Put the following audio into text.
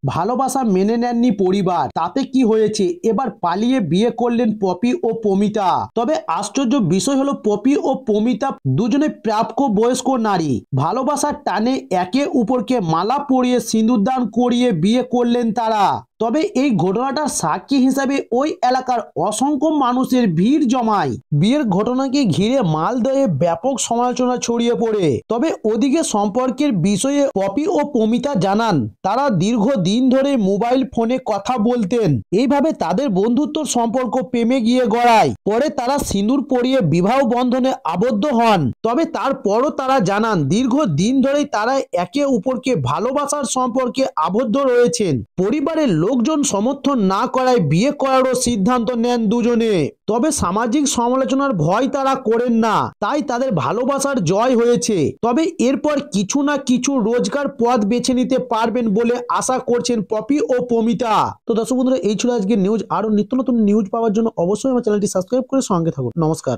ভালোবাসা মেনে নেননি পরিবার, তাতে কি হয়েছে, এবার পালিয়ে বিয়ে করলেন পপি ও পমিতা। তবে আশ্চর্য বিষয় হলো পপি ও পমিতা দুজনে প্রাপ্য বয়স্ক নারী, ভালোবাসার টানে একে অপরকে মালা পরিয়ে সিঁদুরদান করিয়ে বিয়ে করলেন তারা। তবে এই ঘটনাটার সাক্ষী হিসাবে ওই এলাকার অসংখ্য মানুষের ভিড় জমায়। বিয়ের ঘটনাকে ঘিরে মালদহে ব্যাপক সমালোচনা ছড়িয়ে পড়ে। তবে ওদিকে সম্পর্কের বিষয়ে পপি ও পমিতা জানান, তারা দীর্ঘদিন ধরে মোবাইল ফোনে কথা বলতেন। এইভাবে তাদের বন্ধুত্বর সম্পর্ক প্রেমে গিয়ে গড়ায়। পরে তারা সিঁদুর পরিয়ে বিবাহ বন্ধনে আবদ্ধ হন। তবে তারপরও তারা জানান, দীর্ঘদিন ধরেই তারা একে অপরকে ভালোবাসার সম্পর্কে আবদ্ধ রয়েছেন। পরিবারের লোকজন সমর্থন না করায় বিয়ে করারও সিদ্ধান্ত নেন দুজনে। তবে সামাজিক সমালোচনার ভয় তারা করেন না, তাই তাদের ভালোবাসার জয় হয়েছে। তবে এরপর কিছু না কিছু রোজগার পথ বেছে নিতে পারবেন বলে আশা করছেন পপি ও পমিতা। তো দর্শক বন্ধুরা, এই ছিল আজকের নিউজ। আরো নিত্য নতুন নিউজ পাওয়ার জন্য অবশ্যই আমার চ্যানেলটি সাবস্ক্রাইব করে সঙ্গে থাকুন। নমস্কার।